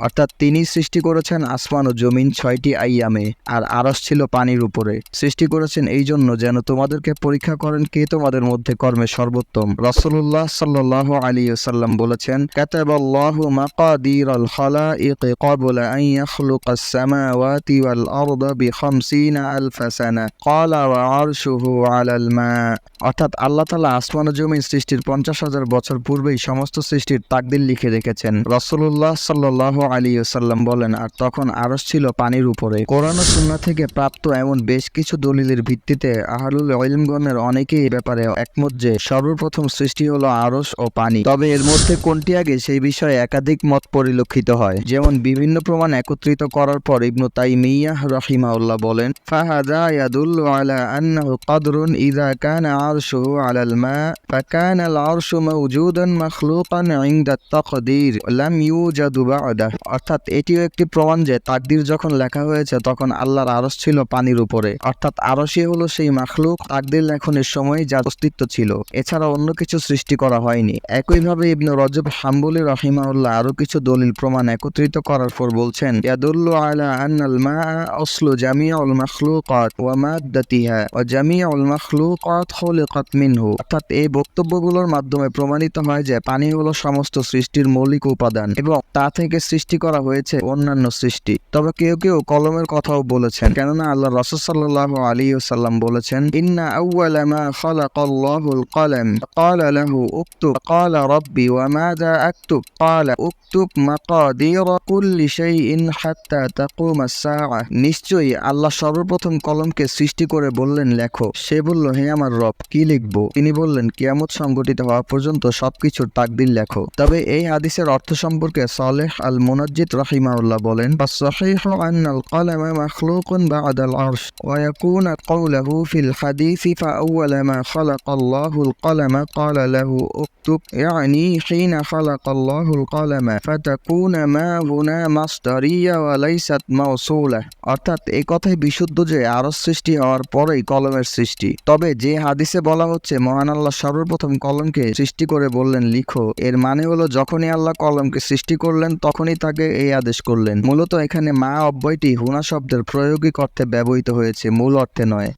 অর্থাৎ তিনি সৃষ্টি করেছেন আসমান ও জমিন 6টি আইয়ামে, আর আরশ ছিল পানির উপরে। সৃষ্টি করেছেন এই জন্য যেন তোমাদেরকে পরীক্ষা করেন কে তোমাদের মধ্যে কর্মে সর্বোত্তম। রাসূলুল্লাহ সাল্লাল্লাহু আলাইহি ওয়াসাল্লাম বলেছেন, কাতাবাল্লাহু মাকাদিরাল খালাইকি ক্বাবলা আন ইয়াখলুকা السماوات والأرض ب50 ألف سنة قال وعرشه على الماء। অর্থাৎ আল্লাহ তাআলা আসমান ও জমিন সৃষ্টির 50,000 বছর পূর্বেই সমস্ত সৃষ্টির তাকদীর লিখে রেখেছেন। রাসূলুল্লাহ সাল্লাল্লাহু আলাইহি ওয়াসাল্লাম বলেন, আর তখন আরশ ছিল পানির উপরে। কোরআন ও সুন্নাহ থেকে প্রাপ্ত এমন বেশ কিছু দলিলের ভিত্তিতে আহলুল ইলমগণের অনেকেই এই ব্যাপারে একমত যে সর্বপ্রথম সৃষ্টি হলো আরশ ও পানি। তবে এর মধ্যে কোনটি আগে সেই বিষয়ে একাধিক মত পরিলক্ষিত হয়। যেমন বিভিন্ন প্রমাণ একত্রিত করার পর ইবনু তাইমিয়াহ রাহিমাহুল্লাহ বলেন, ফাহাদা ইয়াদুল্লু আলা আন্নাহু কদরুন ইযা কানা আরশুহু আলাল মা ফাকানা আল আরশু মাওজুদান মাখলুকান ইনদা তাকদীর লাম ইউজাদু বা'দা। অর্থাৎ এটিও একটি প্রমাণ যে তাকদীর যখন লেখা হয়েছে তখন আল্লাহর আরশ ছিল পানির উপরে, অর্থাৎ আরশই হলো সেই মাখলুক তাকদীর লেখনের সময় যার অস্তিত্ব ছিল, এছাড়া অন্য কিছু সৃষ্টি করা হয়নি। একইভাবে ইবনে রজব হাম্বলি রাহিমাহুল্লাহ আরো কিছু দলিল প্রমাণ একত্রিত করার পর বলছেন, ইয়াদুল্লু আলা আন্নাল মা'a আসলু জামিউল মাখলুকাত ওয়া মাদ্দাতিহা ওয়া জামিউল মাখলুকাত খুলিকাত মিনহু। অর্থাৎ এই বক্তব্যগুলোর মাধ্যমে প্রমাণিত হয় যে পানি হলো সমস্ত সৃষ্টির মৌলিক উপাদান এবং তা থেকে সৃষ্টি করা হয়েছে অন্যান্য সৃষ্টি। তবে কেউ কেউ কলমের কথাও বলেছেন, কেননা আল্লাহ রাসূল সাল্লাল্লাহু আলাইহি ওয়াসাল্লাম বলেছেন, ইন্না আউওয়ালা মা খালাকাল্লাহুল কলম ক্বালা লাহু উকতুব ক্বালা রাব্বি ওয়া মাযা আকতুব ক্বালা উকতুব মাকাদির কুল্লি শাইইন হাত্তা তাকুমাস সাআ। নিশ্চয়ই আল্লাহ সর্বপ্রথম কলমকে সৃষ্টি করে বললেন লেখো। সে বলল, হে আমার রব, কি লিখব? তিনি বললেন, কিয়ামত সংঘটিত হওয়া পর্যন্ত সবকিছুর তাকদীর লেখো। তবে এই হাদিসের অর্থ সম্পর্কে সালেহ আল মুনাজ্জিদ রাহিমাহুল্লাহ বলেন, ফাসসাহিহু আন্নাল কলমা মাখলুকুন বা'দাল আরশ ওয়া ইয়াকুনু কওলুহু ফিল হাদিসি ফাআউওয়ালা মা খালাকাল্লাহুল কলমা ক্বালা লাহু উকতুব ইয়ানি হিনা খালাকাল্লাহুল কলমা ফাতাকুনা মা হুনা মাসদারিয়া ওয়া লাইসাত মাওসুলা। অর্থাৎ এই কথাই বিশুদ্ধ যে আরশ সৃষ্টি হওয়ার পরেই কলমের সৃষ্টি। তবে যে হাদিসে বলা হচ্ছে মহান আল্লাহ সর্বপ্রথম কলমকে সৃষ্টি করে বললেন লিখো, এর মানে হলো যখনই আল্লাহ কলমকে সৃষ্টি করলেন তখনই তাকে এই আদেশ করলেন। মূলত এখানে মা অব্যয়টি হুনা শব্দের প্রায়োগিক অর্থে ব্যবহৃত হয়েছে, মূল অর্থে নয়।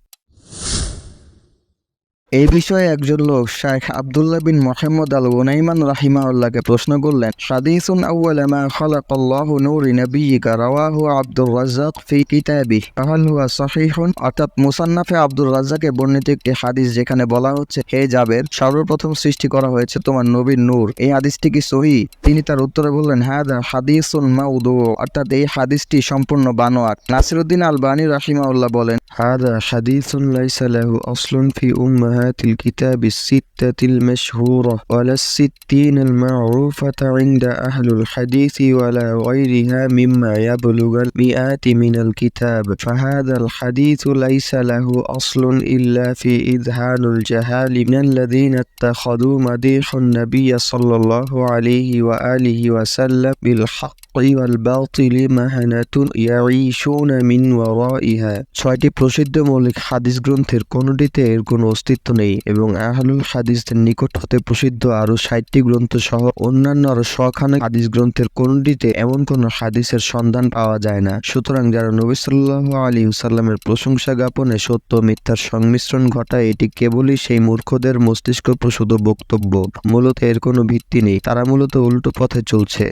এই বিষয়ে একজন লোক শাইখ আব্দুল্লাহ বিন মুহাম্মদ আল গুনাইমান রাহিমাহুল্লাহকে প্রশ্ন করলেন, হাদিসুন আউওয়ালা মা খালাকাল্লাহু নূরি নাবিয়্যিকা রাওয়াহু আব্দুর রাজ্জাক ফি কিতাবিহি ফাহাল হুয়া সহিহুন। অর্থাৎ মুসান্নাফে আব্দুর রাজ্জাকে বর্ণিত একটি হাদিস যেখানে বলা হচ্ছে, হে জাবের, সর্বপ্রথম সৃষ্টি করা হয়েছে তোমার নবীর নূর, এই হাদিসটি কি সহিহ? তিনি তার উত্তরে বললেন, হাদা হাদিসুন মাউদু, অর্থাৎ এই হাদিসটি সম্পূর্ণ বানোয়াট। নাসিরউদ্দিন আলবানী রাহিমাহুল্লাহ বলেন, হাদা হাদিসুন লাইসা লাহু আসলুন ফি উম্মাহাতিল কিতাবিস সিত্তাতিল মাশহুরা ওয়ালা সিত্তিন আল মা'রুফাতা ইনদা আহলুল হাদিসি ওয়ালা গায়রিহা মিম্মা ইয়াবলুগুল মিআতি মিনাল কিতাব ফাহাদাল হাদিসু লাইসা লাহু আসলুন ইল্লা ফি ইযহানুল জাহালি মিনাল্লাযিনা ইত্তাখাযু মাদিহুন নাবিয়্য সাল্লাল্লাহু আলাইহি ওয়া আলিহি ওয়া সাল্লাম বিল হাক্কি ওয়াল বাতিলি মাহানাতুন ইয়াঈশুনা মিন ওয়ারাইহা। ছয়টি প্রসিদ্ধ মৌলিক হাদিস গ্রন্থের কোনটিতে এর কোনো অস্তিত্ব নেই এবং আহলুল হাদিসদের নিকট হতে প্রসিদ্ধ আরো 60টি গ্রন্থ সহ অন্যান্য আরো শখানেক হাদিস গ্রন্থের কোনটিতে এমন কোন হাদিসের সন্ধান পাওয়া যায় না। সুতরাং যারা নবী সাল্লাল্লাহু আলাইহি ওয়াসাল্লামের প্রশংসা জ্ঞাপনে সত্য মিথ্যার সংমিশ্রণ ঘটায়, এটি কেবলই সেই মূর্খদের মস্তিষ্ক প্রসূত বক্তব্য, মূলত এর কোনো ভিত্তি নেই, তারা মূলত উল্টো পথে চলছে।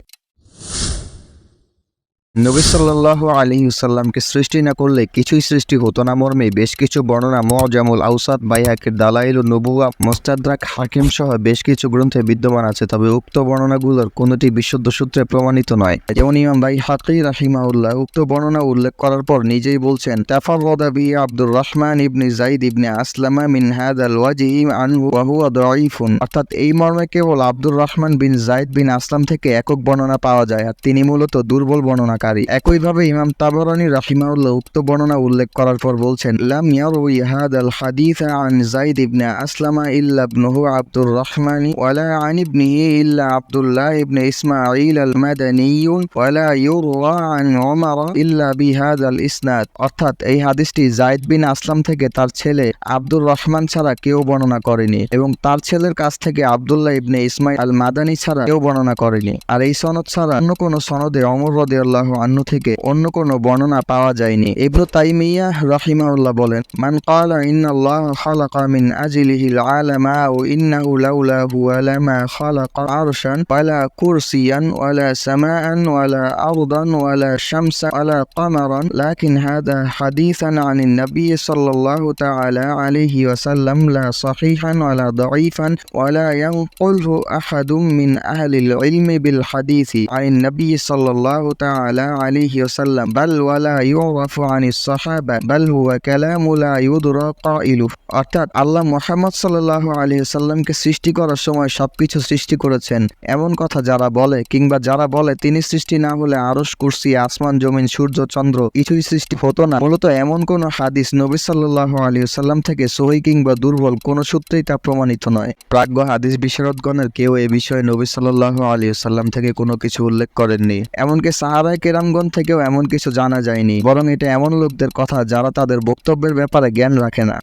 নবী সাল্লাল্লাহু আলাইহি ওয়াসাল্লামকে সৃষ্টি না করলে কিছুই সৃষ্টি হতো না মর্মে বেশ কিছু বর্ণনা মুআজামুল আওসাত, বাইহাকির দালাইলুন নবুওয়া, মুস্তাদরাক হাকিম সহ বেশ কিছু গ্রন্থে বিদ্যমান আছে। তবে উক্ত বর্ণনাগুলোর কোনটি বিশুদ্ধ সূত্রে প্রমাণিত নয়। যেমন ইমাম বাইহাকি রাহিমাহুল্লাহ উক্ত বর্ণনা উল্লেখ করার পর নিজেই বলছেন, তাফাররাদা বি আব্দুর রহমান ইবনে যায়েদ ইবনে আসলামা মিন হাদাল ওয়াজহি আনহু ওয়া হুয়া দাঈফুন। অর্থাৎ এই মর্মে কেবল আব্দুর রহমান বিন যায়েদ বিন আসলাম থেকে একক বর্ণনা পাওয়া যায়, আর তিনি মূলত দুর্বল বর্ণনা। একইভাবে ইমাম তাবরানী রাহিমাহুল্লাহ উক্ত বর্ণনা উল্লেখ করার পর বলছেন, লাম ইয়ারুই হাদাল হাদিস আন যায়েদ ইবনে আসলামা ইল্লা ইবনুহু আব্দুর রহমানি ওয়ালা আন ইবনিহি ইল্লা আব্দুল্লাহ ইবনে ইসমাঈল আল মাদানী ওয়ালা ইউরওয়া আন উমর ইল্লা বিহাদাল ইসনাদ। অর্থাৎ এই হাদিসটি যায়েদ বিন আসলাম থেকে তার ছেলে আব্দুর রহমান ছাড়া কেউ বর্ণনা করেনি এবং তার ছেলের কাছ থেকে আব্দুল্লাহ ইবনে ইসমাঈল আল মাদানী ছাড়া কেউ বর্ণনা করেনি। আর এই সনদ ছাড়া অন্য কোন সনদে ওমর রাদিয়াল্লাহু আনহু থেকে অন্য কোনো বর্ণনা পাওয়া যায়নি। ইবনু তাইমিয়াহ রাহিমাহুল্লাহ বলেন, মান ক্বালা ইন্নাল্লাহা খালাকা মিন আজলিহিল আলামা ওয়া ইন্নাহু লাউলাহু লামা খালাকা আরশান ওয়ালা কুরসিয়ান ওয়ালা সামাআন ওয়ালা আরদান ওয়ালা শামসা ওয়ালা কামারান লাকিন হাদা হাদিসান আনিন নবী সাল্লাল্লাহু তাআলা আলাইহি ওয়াসাল্লাম লা সহিহান ওয়ালা দাঈফান ওয়ালা ইয়ানকুলহু আহাদুম মিন আহলিল ইলমি বিল হাদিসি আনিন নবী সাল্লাল্লাহু তাআলা الله عليه وسلم بل ولا يعرف عن الصحابة بل هو كلام لا يدرى قائله। অর্থাৎ আল্লাহ মুহাম্মদ সাল্লাল্লাহু আলাইহি ওয়াসাল্লামকে সৃষ্টি করার সময় সবকিছু সৃষ্টি করেছেন এমন কথা যারা বলে কিংবা যারা বলে তিনি সৃষ্টি না হলে আরশ, কুরসি, আসমান, জমিন, সূর্য, চন্দ্র কিছুই সৃষ্টি হতো না, মূলত এমন কোন হাদিস নবী সাল্লাল্লাহু আলাইহি ওয়াসাল্লাম থেকে সহিহ কিংবা দুর্বল কোন সূত্রেই তা প্রমাণিত নয়। প্রাজ্ঞ হাদিস বিশারদগণের কেউ এ বিষয়ে নবী সাল্লাল্লাহু আলাইহি ওয়াসাল্লাম থেকে কোনো কিছু উল্লেখ করেননি, এমনকি সাহাবায়ে কেরামগণ থেকেও এমন কিছু জানা যায়নি, বরং এটা এমন লোকদের কথা যারা তাদের বক্তব্যের ব্যাপারে জ্ঞান রাখে না।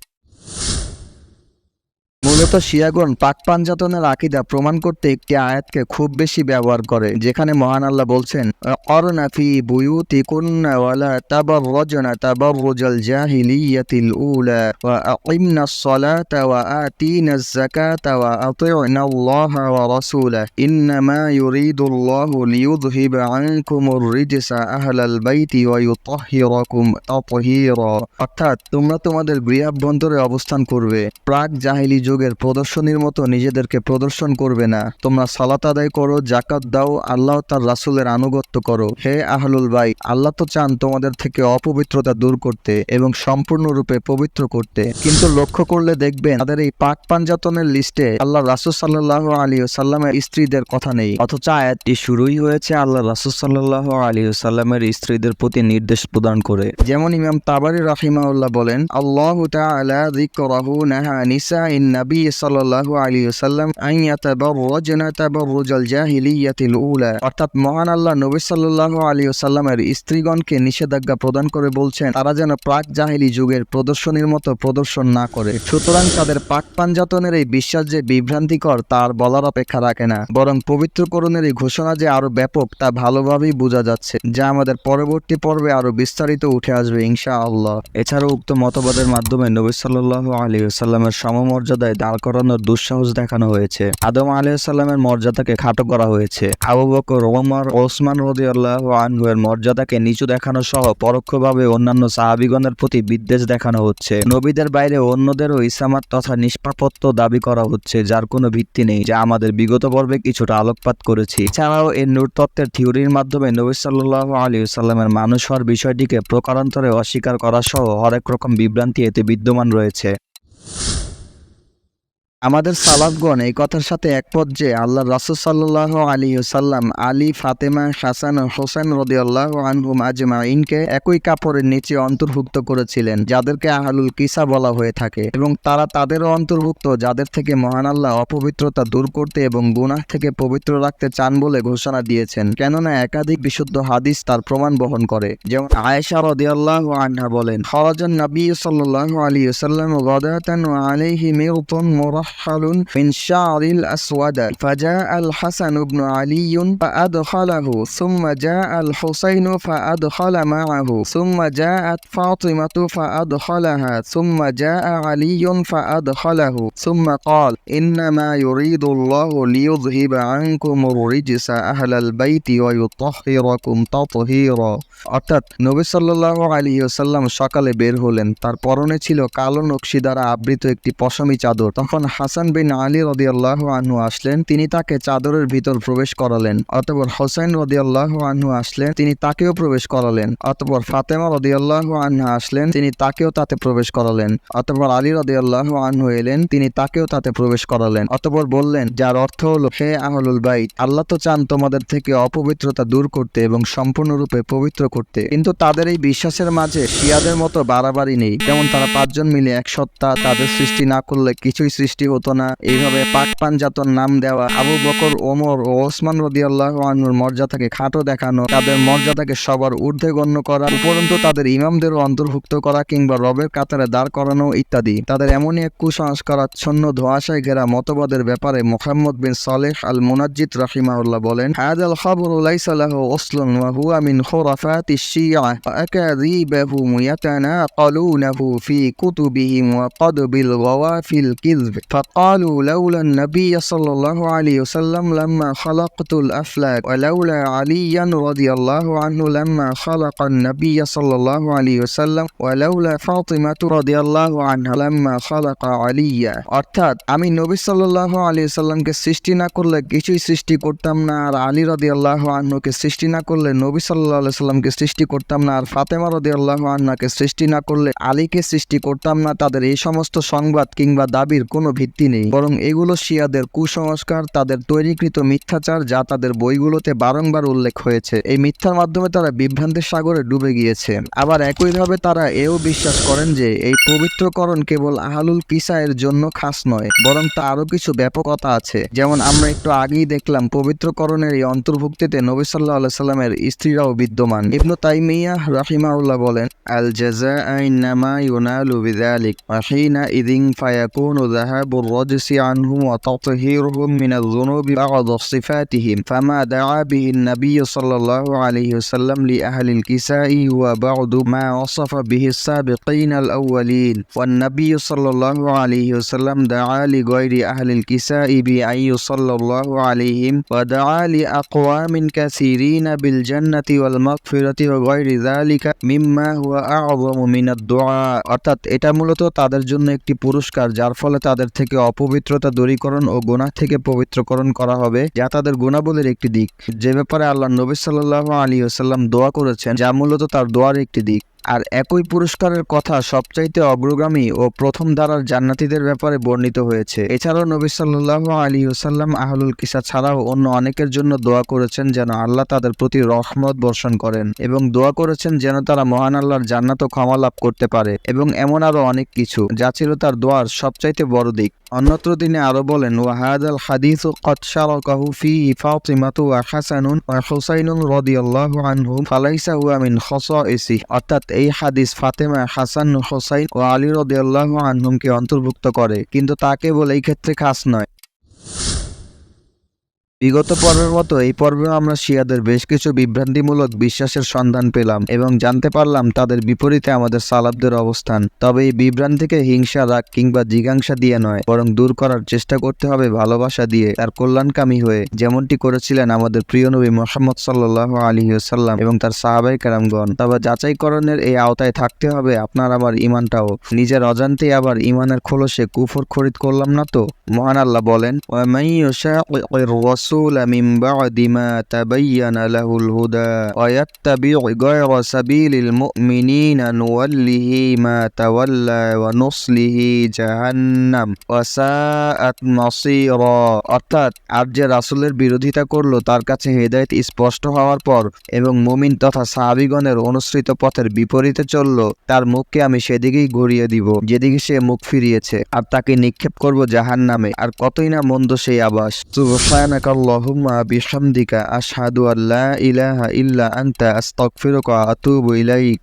মূলত শিয়াগণ পাক পাঞ্জাতনের আকীদা প্রমাণ করতে একটি আয়াতকে খুব বেশি ব্যবহার করে, যেখানে মহান আল্লাহ বলছেন অরনা ফি বুয়ুতিকুন্না ওয়ালা তাবাররাজনা তাবাররুজাল জাহিলিয়াতিল উলা ওয়া আকিমনাস সালাতা ওয়া আতিনাজ যাকাতা ওয়া আতি'নাল্লাহা ওয়া রাসূলা ইন্নামা ইউরিদুল্লাহু লিইয়ুযহিবা আনকুমুর রিজসা আহলাল বাইতি ওয়া ইউতাহহিরাকুম তাতহীরা। অর্থাৎ তোমরা তোমাদের গৃহাভ্যন্তরে অবস্থান করবে, প্রাক জাহিলি যুগের প্রদর্শনীর মতো নিজেদেরকে প্রদর্শন করবে না, তোমরা সালাত আদায় করো, যাকাত দাও, আল্লাহ তার রাসূলের আনুগত্য করো। হে আহলুল বাইত, আল্লাহ তো চান তোমাদের থেকে অপবিত্রতা দূর করতে এবং সম্পূর্ণরূপে পবিত্র করতে, কিন্তু লক্ষ্য করলে দেখবেন তাদের এই পাক পাঞ্জাতনের লিস্টে আল্লাহ রাসূল সাল্লাল্লাহু আলাইহি ওয়াসাল্লামের স্ত্রীদের কথা নেই, অথচ আয়াতটি শুরুই হয়েছে আল্লাহ রাসূল সাল্লাল্লাহু আলাইহি ওয়াসাল্লামের স্ত্রীদের প্রতি নির্দেশ প্রদান করে। যেমন ইমাম তাবারী রাহিমাহুল্লাহ বলেন, আল্লাহু তাআলা যিকরাহু নাহা নিসাইন নবী সাল্লাল্লাহু আলাইহি ওয়াসাল্লাম আন ইয়াতাবাররাজনা তাবাররুজাল জাহিলিয়াতিল উলা। অর্থাৎ মহান আল্লাহ নবী সাল্লাল্লাহু আলাইহি ওয়াসাল্লামের স্ত্রীগণকে নিষেধাজ্ঞা প্রদান করে বলছেন তারা যেন প্রাক জাহিলি যুগের প্রদর্শনীর মতো প্রদর্শন না করে। সুতরাং তাদের পাক পাঞ্জাতনের এই বিশ্বাস যে বিভ্রান্তিকর তার বলার অপেক্ষা রাখে না, বরং পবিত্রকরণের এই ঘোষণা যে আরো ব্যাপক তা ভালোভাবেই বোঝা যাচ্ছে, যা আমাদের পরবর্তী পর্বে আরো বিস্তারিত উঠে আসবে ইনশাআল্লাহ। এছাড়াও উক্ত মতবাদের মাধ্যমে নবী সাল্লাল্লাহু আলাইহি ওয়াসাল্লামের সমমর্যাদায় দাঁড় করানোর দুঃসাহস দেখানো হয়েছে, আদম আলাইহিস সালামের মর্যাদাকে খাটো করা হয়েছে, আবু বকর, ওমর, ওসমান রাদিয়াল্লাহু আনহু এর মর্যাদাকে নিচু দেখানো সহ পরোক্ষভাবে অন্যান্য সাহাবীগণের প্রতি বিদ্বেষ দেখানো হচ্ছে। নবীদের বাইরে অন্যদেরও ইসামাত তথা নিষ্পাপত্ব দাবি করা হচ্ছে, যার কোনো ভিত্তি নেই, যা আমাদের বিগত পর্বে কিছুটা আলোকপাত করেছি। এছাড়াও এই নূরতত্ত্বের থিওরির মাধ্যমে নবী সাল্লাল্লাহু আলাইহি ওয়াসাল্লামের মানুষ হওয়ার বিষয়টিকে প্রকারান্তরে অস্বীকার করা সহ হরেক রকম বিভ্রান্তি এতে বিদ্যমান রয়েছে। আমাদের সালাফগণ এই কথার সাথে একমত যে আল্লাহ রাসূল সাল্লাল্লাহু আলাইহি ওয়াসাল্লাম আলী, ফাতেমা, হাসান ও হোসেন রাদিয়াল্লাহু আনহুম আজমাইনকে একই কাপড়ের নিচে অন্তর্ভুক্ত করেছিলেন, যাদেরকে আহলুল কিসা বলা হয়ে থাকে, এবং তারা তাদেরও অন্তর্ভুক্ত যাদের থেকে মহান আল্লাহ অপবিত্রতা দূর করতে এবং গুনাহ থেকে পবিত্র রাখতে চান বলে ঘোষণা দিয়েছেন, কেননা একাধিক বিশুদ্ধ হাদিস তার প্রমাণ বহন করে। যেমন আয়েশা রাদিয়াল্লাহু আনহা বলেন, খরাজান নবী সাল্লাল্লাহু আলাইহি ওয়াসাল্লাম গাদাতান ওয়া আলাইহি মিরতুন مرحل من شعر الأسود فجاء الحسن بن علي فأدخله ثم جاء الحسين فأدخل معه ثم جاءت فاطمة فأدخلها ثم جاء علي فأدخله ثم قال إنما يريد الله ليذهب عنكم الرجس أهل البيت ويطهركم تطهيرا। অর্থাৎ নবী সাল্লাল্লাহু আলাইহি ওয়াসাল্লাম সকালে বের হলেন, তার পরনে ছিল কালো নকশি দ্বারা আবৃত একটি পশমি চাদর। তখন হাসান বিন আলী রাদিয়াল্লাহু আনহু আসলেন, তিনি তাকে চাদরের ভিতর প্রবেশ করালেন। অতঃপর হোসেন রাদিয়াল্লাহু আনহু আসলেন, তিনি তাকেও প্রবেশ করালেন। অতঃপর ফাতেমা রাদিয়াল্লাহু আনহা আসলেন, তিনি তাকেও তাতে প্রবেশ করালেন। অতঃপর আলী রাদিয়াল্লাহু আনহু এলেন, তিনি তাকেও তাতে প্রবেশ করালেন। অতঃপর বললেন, যার অর্থ হলো, হে আহলুল বাইত, আল্লাহ তো চান তোমাদের থেকে অপবিত্রতা দূর করতে এবং সম্পূর্ণরূপে পবিত্র করতে, কিন্তু তাদের এই বিশ্বাসের মাঝে শিয়াদের মতো বাড়াবাড়ি নেই। যেমন তারা পাঁচজন মিলে এক সত্তা, তাদের সৃষ্টি না করলে কিছুই সৃষ্টি হতো না, এইভাবে পাক পাঞ্জাতন নাম দেওয়া, আবু বকর, ওমর ও ওসমান রাদিয়াল্লাহু আনহুর মর্যাদাকে খাটো দেখানো, তাদের মর্যাদাকে সবার ঊর্ধ্বে গণ্য করা, উপরন্তু তাদের ইমামদেরও অন্তর্ভুক্ত করা কিংবা রবের কাতারে দাঁড় করানো ইত্যাদি। তাদের এমনই এক কুসংস্কারাচ্ছন্ন ধোঁয়াশায় ঘেরা মতবাদের ব্যাপারে মুহাম্মদ বিন সালেহ আল মুনাজ্জিদ রাহিমাহুল্লাহ বলেন, হাযাল খাবরু লাইসা লাহু আসলুন ওয়া হুয়া মিন খুরাফাতিশ শিয়া আকাযিবাহুম ইয়াতানাকালুনাহু ফি কুতুবিহিম ওয়া ক্বাদ বিল গাওয়াফিল কিযব فقالوا لولا النبي صلى الله عليه وسلم لما خلقت الأفلاك ولولا عليا رضي الله عنه لما خلق النبي صلى الله عليه وسلم ولولا فاطمة رضي الله عنها لما خلق عليا। অর্থাৎ আমি নবী সাল্লাল্লাহু আলাইহি সাল্লামকে সৃষ্টি না করলে কিছুই সৃষ্টি করতাম না, আর আলী রাদিয়াল্লাহু আনহুকে সৃষ্টি না করলে নবী সাল্লাল্লাহু আলাইহি সাল্লামকে সৃষ্টি করতাম না, আর ফাতেমা রাদিয়াল্লাহু আনহাকে সৃষ্টি না করলে আলীকে সৃষ্টি করতাম না। তাদের এই সমস্ত সংবাদ কিংবা দাবির কোনো ভিত্তি নেই, বরং এগুলো শিয়াদের কুসংস্কার, তাদের তৈরিকৃত মিথ্যাচার, যা তাদের বইগুলোতে বারংবার উল্লেখ হয়েছে। এই মিথ্যার মাধ্যমে তারা বিভ্রান্তির সাগরে ডুবে গিয়েছে। আবার একইভাবে তারা এও বিশ্বাস করেন যে এই পবিত্রকরণ কেবল আহলুল কিসায়ের জন্য খাস নয়, বরং তা আরো কিছু ব্যাপকতা আছে। যেমন আমরা একটু আগেই দেখলাম পবিত্রকরণের এই অন্তর্ভুক্তিতে নবী সাল্লাল্লাহু আলাইহি সাল্লামের স্ত্রীরাও বিদ্যমান। ইবনু তাইমিয়াহ রাহিমাহুল্লাহ বলেন, আল জাযা ইন্নামা ইউনালু বিযালিক ওয়া হিনা ইযিন ফায়াকুনু যাহাবুর রাজসি আনহুম ওয়া তাতহীরুহুম মিনাল যুনুবি বা'দা সিফাতিহিম ফামা দাআ বিহি النبي صلى الله عليه وسلم لأهل الكساء وبعض ما وصف به السابقين الأولين والنبي صلى الله عليه وسلم دعا لغير أهل الكساء بأن يصلى الله عليهم ودعا لأقوام كثيرين بالجنة والمغفرة وغير ذلك مما هو أعظم من الدعاء। অর্থাৎ এটা মূলত তাদের জন্য একটি পুরস্কার, যার ফলে তাদের থেকে অপবিত্রতা দূরীকরণ ও গুনাহ থেকে পবিত্রকরণ করা হবে, যা তাদের গুনাহবলীর একটি দিক, যে ব্যাপারে আল্লাহর নবী সাল্লাল্লাহু আলাইহি ওয়াসাল্লাম দোয়া করেছেন, যা মূলত তার দোয়ার একটি দিক। আর একই পুরস্কারের কথা সবচাইতে অগ্রগামী ও প্রথম ধারার জান্নাতীদের ব্যাপারে বর্ণিত হয়েছে। এছাড়াও নবী সাল্লাল্লাহু আলাইহি ওয়াসাল্লাম আহলুল কিসা ছাড়াও অন্য অনেকের জন্য দোয়া করেছেন যেন আল্লাহ তাদের প্রতি রহমত বর্ষণ করেন, এবং দোয়া করেছেন যেন তারা মহান আল্লাহর জান্নাত ও ক্ষমা লাভ করতে পারে, এবং এমন আরো অনেক কিছু, যা ছিল তার দোয়ার সবচাইতে বড় দিক। অন্যত্র তিনি আরো বলেন, ওয়াহাদাল হাদিসু কদ শারাকাহু ফিহি ফাতিমাতু ওয়া হাসানুন ওয়া হুসাইনুন রাদিয়াল্লাহু আনহুম ফালাইসা হুয়া মিন খাসাইসি। অর্থাৎ এই হাদিস ফাতেমা, হাসান, হুসাইন ও আলী রাদিয়াল্লাহু আনহুমকে অন্তর্ভুক্ত করে, কিন্তু তা কেবল এই ক্ষেত্রে খাস নয়। বিগত পর্বের মতো এই পর্বে আমরা শিয়াদের বেশ কিছু বিভ্রান্তিমূলক বিশ্বাসের সন্ধান পেলাম এবং জানতে পারলাম তাদের বিপরীতে আমাদের সালাফদের অবস্থান। তবে এই বিভ্রান্তিকে হিংসা, রাগ কিংবা জিজ্ঞাসা দিয়ে নয়, বরং দূর করার চেষ্টা করতে হবে ভালোবাসা দিয়ে, তার কল্যাণকামী হয়ে, যেমনটি করেছিলেন আমাদের প্রিয় নবী মুহাম্মদ সাল্লাল্লাহু আলাইহি ওয়াসাল্লাম এবং তার সাহাবায়ে কেরামগণ। তবে যাচাইকরণের এই আওতায় থাকতে হবে আপনার আমার ঈমানটাও। নিজের অজান্তেই আবার ঈমানের খোলসে কুফর খরিদ করলাম না তো। মহান আল্লাহ বলেন, ওয়া মান ইউশাকির রাসূল من بعد ما تبين له الهدى ويتبع غير سبيل المؤمنين نوله ما تولى ونصله جهنم وساءت مصيرا। অর্থাৎ আর যে রাসূলের বিরোধিতা করলো তার কাছে হেদায়েত স্পষ্ট হওয়ার পর এবং মুমিন তথা সাহাবীগণের অনুসৃত পথের বিপরীতে চলল, তার মুখকে আমি সেদিকেই ঘুরিয়ে দিব যেদিকে সে মুখ ফিরিয়েছে, আর তাকে নিক্ষেপ করব জাহান্নামে। আর কতই না মন্দ সেই আবাস। সুবহানাকা আল্লাহুম্মা বিহামদিকা আশহাদু আল্লা ইলাহা ইল্লা আনতা আস্তাগফিরুকা ওয়া আতুবু ইলাইক।